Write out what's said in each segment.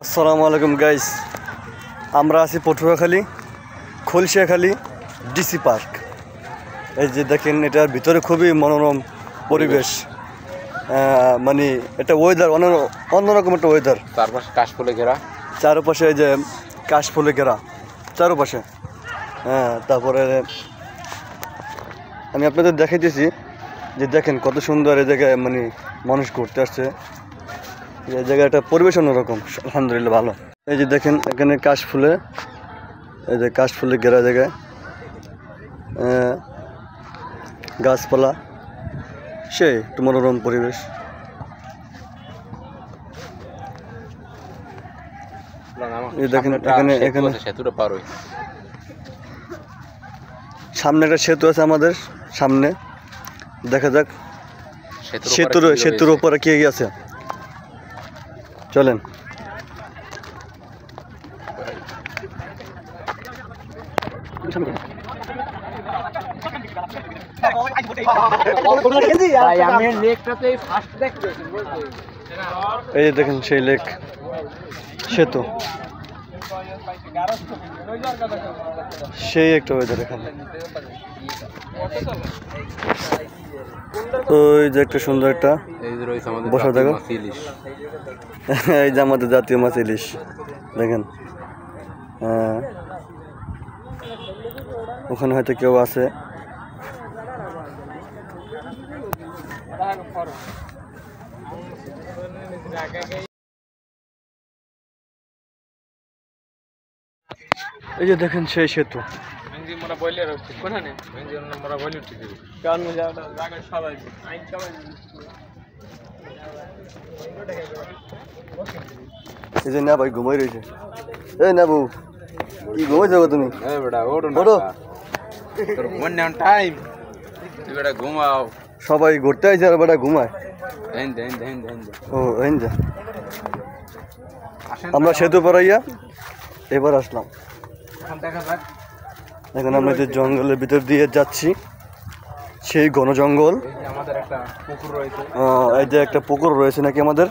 আসসালামু আলাইকুম গাইস, আমরা আছি পটুয়াখালী খলসিয়াখালী ডিসি পার্ক। এই যে দেখেন, এটার ভিতরে খুবই মনোরম পরিবেশ, মানে এটা ওয়েদার অন্যরকম একটা ওয়েদার। চারপাশে কাশফুলে ঘেরা, চারপাশে এই যে কাশফুলে ঘেরা চারপাশে। তারপরে আমি আপনাদের দেখাইতেছি যে দেখেন কত সুন্দর এই জায়গায়, মানে মানুষ ঘুরতে আসছে। এই জায়গাটা পরিবেশ অন্যরকম, আলহামদুলিল্লাহ ভালো। এই যে দেখেন এখানে কাশফুলে, এই যে কাশফুলে ঘেরা জায়গায় গাছপালা, সেই একটু মনোরম পরিবেশ। এই দেখেন এখানে এখানে সেতুটা পার হই, সামনে একটা সেতু আছে আমাদের সামনে, দেখা যাক সেতুর উপরে কে আছে। চলেন। এই যে দেখেন সেই লেক, সেতু, সেই একটা ওয়েদার এখানে। ওই যে একটা সুন্দর একটা বসা জায়গা, এই যে আমাদের জাতীয় মাছ ইলিশ দেখেন। ওখানে হয়তো কেউ আছে। এই যে দেখেন সেই সেতু। এই যে না ভাই ঘুমাই রয়েছে। এই না বউ, কি ঘুমাই যাবো তুমি? ঘুমাও, সবাই ঘুরতে আইছে আর বেটা ঘুমায়। ও আমরা সেতু পাড়াইয়া এবার আসলাম। এখন আমরা যে জঙ্গলের ভিতর দিয়ে যাচ্ছি, সেই ঘন জঙ্গল। এই যে একটা পুকুর রয়েছে নাকি আমাদের।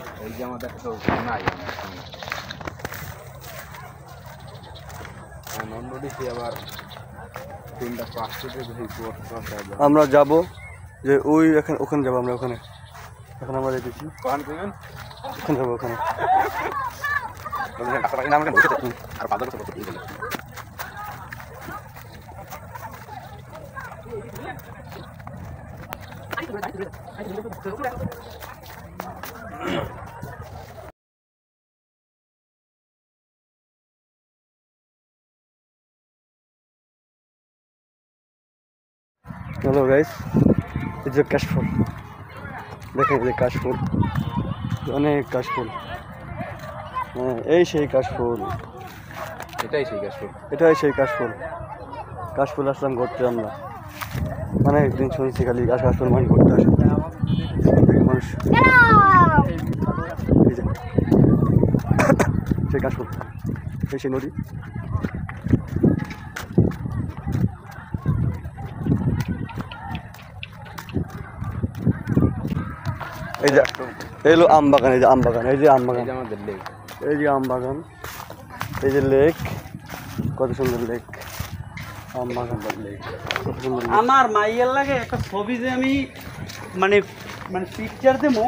আমরা যাব যে ওই ওখানে যাবো আমরা, ওখানে এখন আমরা দেখেছি ওখানে যাবো, ওখানে। হ্যালো গাইস, এই যে কাশফুল দেখেন, এই যে কাশফুল, অনেক কাশফুল। এই সেই কাশফুল, এটাই সেই কাশফুল। কাশফুল আসলাম ঘুরতে আমরা, অনেকদিন শুনছি খালি কাশফুল মানুষ ঘুরতে আসে মানুষ। সেই কাশফুল, সেই নদী। এই যে এলো আম বাগান, এই যে আম বাগান, এই যে আম বাগান, এই যে আম বাগান, এই যে লেক, কত সুন্দর লেক, আম বাগান লেক। আমার মাইয়ের লাগে একটা ছবি যে আমি মানে মানে পিকচার দেবো,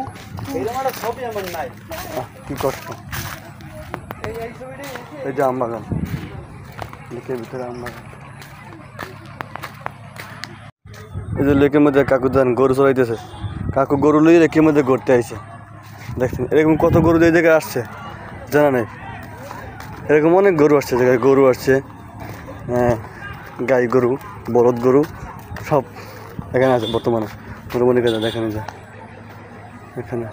এরকম একটা ছবি আমার নাই। কি কষ্ট। এই যে আম বাগান, লেকের ভিতরে আম বাগান। এই যে লেকের মধ্যে কাকু দান গরু চড়াইতেছে। কাকু গরু লইয়ে লেকের মধ্যে ঘুরতে আইছে। দেখছেন এরকম কত গরু এই জায়গায় আসছে জানা নেই। এরকম অনেক গরু আসছে, জায়গায় গরু আসছে, গাই গরু, বলদ গরু সব এখানে আছে বর্তমানে। মোটামুটি কাজে দেখেন যে এখানে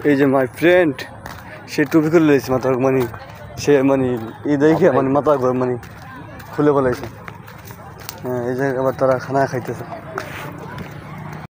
এই যে মাই ফ্রেন্ড, সে টুপি খুলে লেগেছে মাথা, মানে সে মানে এই দেখে মানে মাথা মানে খুলে বলাইছে। এই যে আবার তারা খানা খাইতেছে।